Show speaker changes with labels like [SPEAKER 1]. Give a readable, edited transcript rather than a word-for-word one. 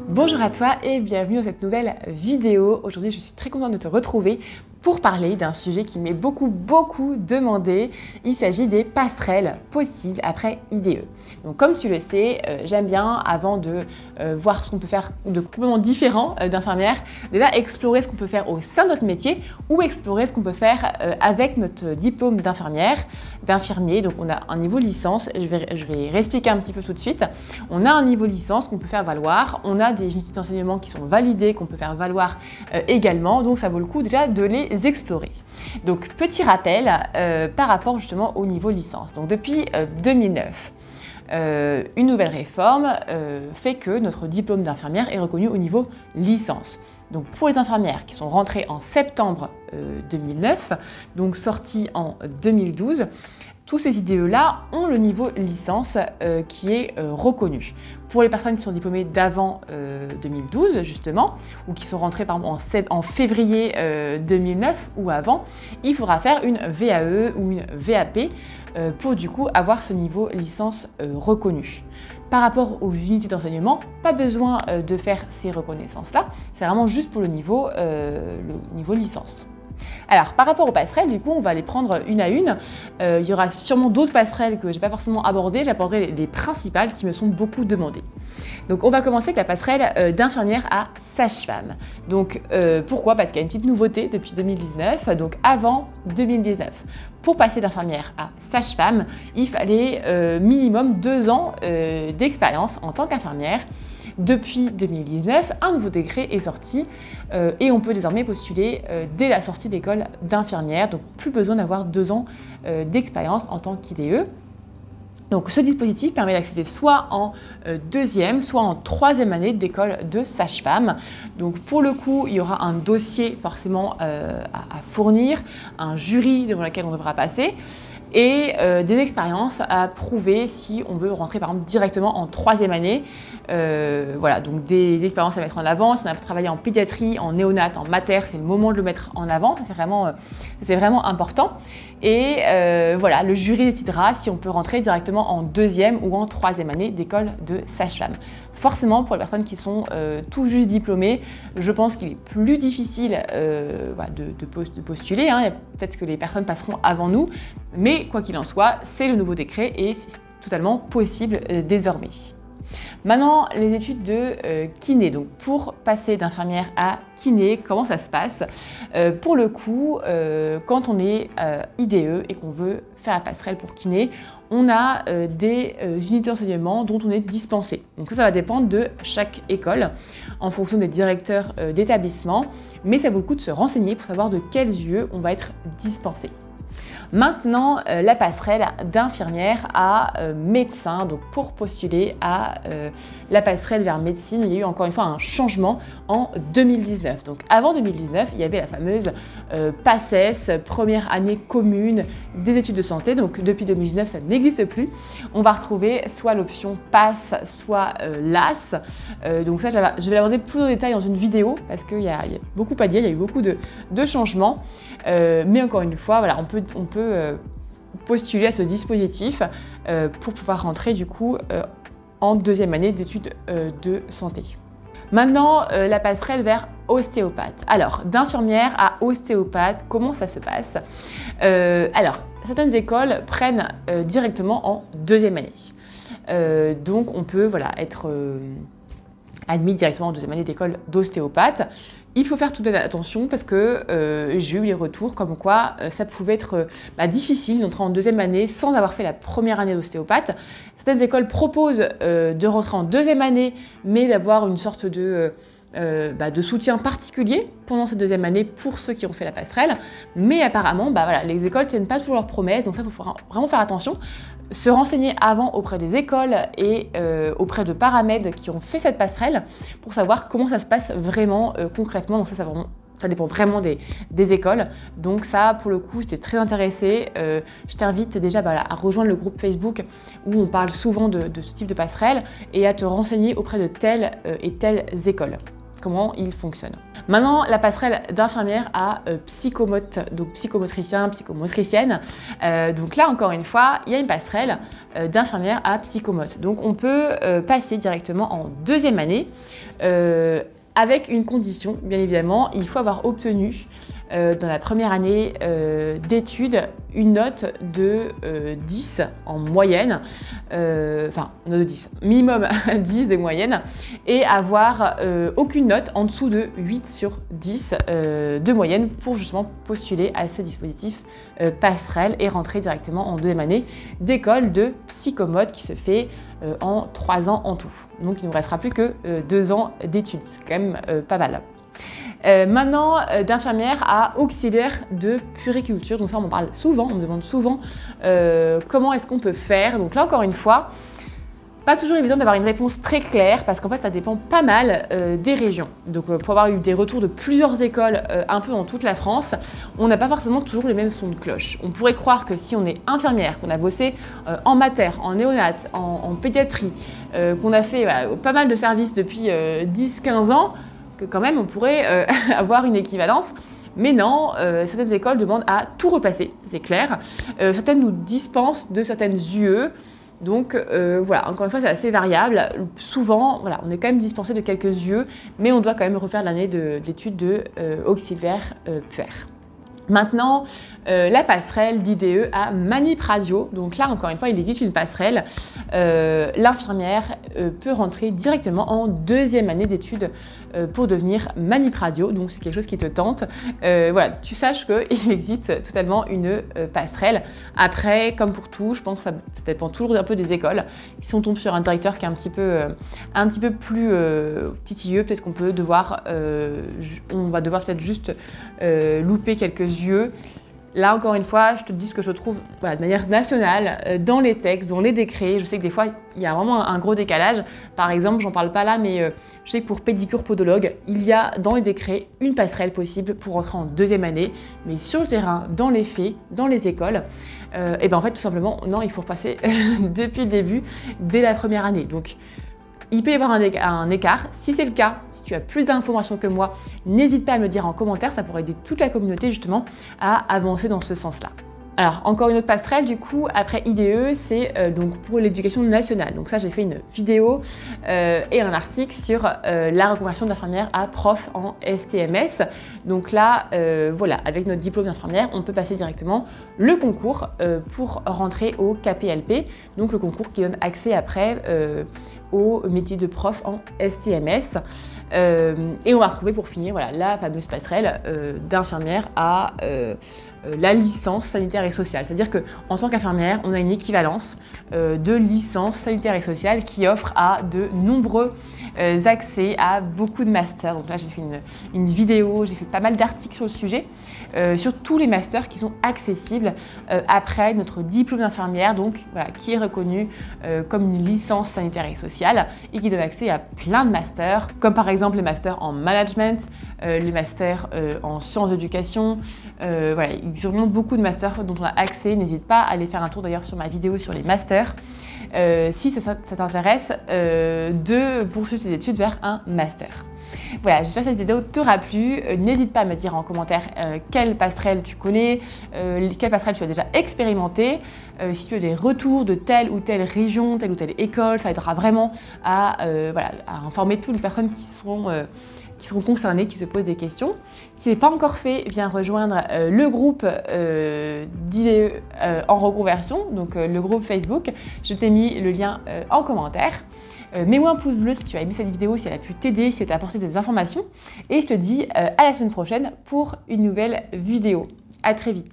[SPEAKER 1] Bonjour à toi et bienvenue dans cette nouvelle vidéo. Aujourd'hui, je suis très contente de te retrouver pour parler d'un sujet qui m'est beaucoup demandé. Il s'agit des passerelles possibles après IDE. Donc comme tu le sais, j'aime bien, avant de voir ce qu'on peut faire de complètement différent d'infirmière, déjà explorer ce qu'on peut faire au sein de notre métier ou explorer ce qu'on peut faire avec notre diplôme d'infirmier. Donc on a un niveau licence, je vais réexpliquer un petit peu tout de suite. On a un niveau licence qu'on peut faire valoir, on a des unités d'enseignement qui sont validées, qu'on peut faire valoir également, donc ça vaut le coup déjà de les explorer. Donc petit rappel par rapport justement au niveau licence. Donc depuis 2009, une nouvelle réforme fait que notre diplôme d'infirmière est reconnu au niveau licence. Donc pour les infirmières qui sont rentrées en septembre 2009, donc sorties en 2012, tous ces IDE-là ont le niveau licence qui est reconnu. Pour les personnes qui sont diplômées d'avant 2012, justement, ou qui sont rentrées par exemple en février 2009 ou avant, il faudra faire une VAE ou une VAP pour du coup avoir ce niveau licence reconnu. Par rapport aux unités d'enseignement, pas besoin de faire ces reconnaissances-là, c'est vraiment juste pour le niveau licence. Alors, par rapport aux passerelles, du coup, on va les prendre une à une. Il y aura sûrement d'autres passerelles que je n'ai pas forcément abordées. J'aborderai les principales qui me sont beaucoup demandées. Donc, on va commencer avec la passerelle d'infirmière à sage-femme. Donc, pourquoi? Parce qu'il y a une petite nouveauté depuis 2019. Donc, avant 2019, pour passer d'infirmière à sage-femme, il fallait minimum 2 ans d'expérience en tant qu'infirmière. Depuis 2019, un nouveau décret est sorti et on peut désormais postuler dès la sortie d'école d'infirmière, donc plus besoin d'avoir 2 ans d'expérience en tant qu'IDE. Donc ce dispositif permet d'accéder soit en 2e, soit en 3e année d'école de sage-femme. Donc pour le coup, il y aura un dossier forcément à fournir, un jury devant lequel on devra passer, et des expériences à prouver si on veut rentrer par exemple directement en 3e année. Voilà, donc des expériences à mettre en avant. Si on a travaillé en pédiatrie, en néonat, en mater, c'est le moment de le mettre en avant, c'est vraiment important. Et voilà, le jury décidera si on peut rentrer directement en 2e ou en 3e année d'école de sage-femme. Forcément, pour les personnes qui sont tout juste diplômées, je pense qu'il est plus difficile de postuler. Hein. Peut-être que les personnes passeront avant nous, mais quoi qu'il en soit, c'est le nouveau décret et c'est totalement possible désormais. Maintenant, les études de kiné. Donc, pour passer d'infirmière à kiné, comment ça se passe? Pour le coup, quand on est IDE et qu'on veut faire la passerelle pour kiné, on a des unités d'enseignement dont on est dispensé. Donc ça va dépendre de chaque école en fonction des directeurs d'établissement, mais ça vaut le coup de se renseigner pour savoir de quels UE on va être dispensé. Maintenant, la passerelle d'infirmière à médecin. Donc pour postuler à la passerelle vers médecine, il y a eu encore une fois un changement en 2019. Donc avant 2019, il y avait la fameuse PACES, première année commune des études de santé. Donc depuis 2019, ça n'existe plus. On va retrouver soit l'option PASS, soit LAS. Donc ça, je vais l'aborder plus en détail dans une vidéo parce qu'il y a beaucoup à dire, il y a eu beaucoup de changements. Mais encore une fois, voilà, on peut postuler à ce dispositif pour pouvoir rentrer du coup en 2e année d'études de santé. Maintenant, la passerelle vers ostéopathe. Alors, d'infirmière à ostéopathe, comment ça se passe? Alors, certaines écoles prennent directement en 2e année. Donc, on peut être admis directement en 2e année d'école d'ostéopathe. Il faut faire tout de même attention parce que j'ai eu les retours comme quoi ça pouvait être difficile d'entrer en 2e année sans avoir fait la première année d'ostéopathe. Certaines écoles proposent de rentrer en 2e année mais d'avoir une sorte de soutien particulier pendant cette 2e année pour ceux qui ont fait la passerelle. Mais apparemment, les écoles ne tiennent pas toujours leurs promesses, donc ça, il faut vraiment faire attention. Se renseigner avant auprès des écoles et auprès de paramèdes qui ont fait cette passerelle pour savoir comment ça se passe vraiment concrètement. Donc ça dépend vraiment des écoles. Donc ça, pour le coup, si tu es très intéressé, je t'invite déjà à rejoindre le groupe Facebook où on parle souvent de ce type de passerelle et à te renseigner auprès de telles et telles écoles. comment il fonctionne. Maintenant, la passerelle d'infirmière à psychomote, donc psychomotricien, psychomotricienne. Donc là, encore une fois, il y a une passerelle d'infirmière à psychomote. Donc on peut passer directement en deuxième année avec une condition, bien évidemment, il faut avoir obtenu dans la première année d'études une note de 10 en moyenne, enfin note de 10, minimum 10 de moyenne, et avoir aucune note en dessous de 8 sur 10 de moyenne pour justement postuler à ce dispositif passerelle et rentrer directement en deuxième année d'école de psychomote qui se fait en 3 ans en tout. Donc il ne nous restera plus que 2 ans d'études, c'est quand même pas mal. Maintenant, d'infirmière à auxiliaire de puériculture, donc ça on en parle souvent, on me demande souvent comment est-ce qu'on peut faire. Donc là encore une fois, pas toujours évident d'avoir une réponse très claire parce qu'en fait ça dépend pas mal des régions. Donc pour avoir eu des retours de plusieurs écoles un peu dans toute la France, on n'a pas forcément toujours les mêmes sons de cloche. On pourrait croire que si on est infirmière, qu'on a bossé en mater, en néonat, en pédiatrie, qu'on a fait pas mal de services depuis 10-15 ans, que quand même on pourrait avoir une équivalence. Mais non, certaines écoles demandent à tout repasser, c'est clair. Certaines nous dispensent de certaines UE. Donc voilà, encore une fois, c'est assez variable. Souvent, voilà, on est quand même dispensé de quelques UE, mais on doit quand même refaire l'année d'études de auxiliaire puer. Maintenant, la passerelle d'IDE à Manip Radio. Donc là, encore une fois, il existe une passerelle. L'infirmière peut rentrer directement en deuxième année d'études pour devenir Manip Radio. Donc c'est quelque chose qui te tente. Voilà, tu saches qu'il existe totalement une passerelle. Après, comme pour tout, je pense que ça dépend toujours un peu des écoles. Si on tombe sur un directeur qui est un petit peu plus titilleux, peut-être qu'on peut devoir, on va devoir peut-être juste louper quelques yeux. Là, encore une fois, je te dis ce que je trouve voilà, de manière nationale, dans les textes, dans les décrets. Je sais que des fois, il y a vraiment un gros décalage. Par exemple, j'en parle pas là, mais je sais que pour pédicure podologue, il y a dans les décrets une passerelle possible pour rentrer en deuxième année. Mais sur le terrain, dans les faits, dans les écoles, et ben en fait, tout simplement, non, il faut repasser depuis le début, dès la première année. Donc, il peut y avoir un écart. Si c'est le cas, si tu as plus d'informations que moi, n'hésite pas à me le dire en commentaire, ça pourrait aider toute la communauté justement à avancer dans ce sens-là. Alors, encore une autre passerelle du coup, après IDE, c'est donc pour l'éducation nationale. Donc ça, j'ai fait une vidéo et un article sur la reconversion d'infirmière à prof en STMS. Donc là, voilà, avec notre diplôme d'infirmière, on peut passer directement le concours pour rentrer au KPLP. Donc le concours qui donne accès après au métier de prof en STMS. Et on va retrouver pour finir voilà, la fameuse passerelle d'infirmière à la licence sanitaire et sociale. C'est-à-dire qu'en tant qu'infirmière, on a une équivalence de licence sanitaire et sociale qui offre à de nombreux accès à beaucoup de masters. Donc là, j'ai fait une vidéo, j'ai fait pas mal d'articles sur le sujet, sur tous les masters qui sont accessibles après notre diplôme d'infirmière, donc voilà, qui est reconnu comme une licence sanitaire et sociale et qui donne accès à plein de masters, comme par exemple les masters en management, les masters en sciences d'éducation. Voilà, il y a vraiment beaucoup de masters dont on a accès. N'hésite pas à aller faire un tour d'ailleurs sur ma vidéo sur les masters. Si ça t'intéresse de poursuivre tes études vers un master. Voilà, j'espère que cette vidéo t'aura plu. N'hésite pas à me dire en commentaire quelle passerelle tu connais, quelle passerelle tu as déjà expérimenté. Si tu as des retours de telle ou telle région, telle ou telle école, ça aidera vraiment à informer toutes les personnes qui seront concernés, qui se posent des questions. Si ce n'est pas encore fait, viens rejoindre le groupe d'IDE en reconversion, donc le groupe Facebook. Je t'ai mis le lien en commentaire. Mets-moi un pouce bleu si tu as aimé cette vidéo, si elle a pu t'aider, si elle t'a apporté des informations. Et je te dis à la semaine prochaine pour une nouvelle vidéo. À très vite.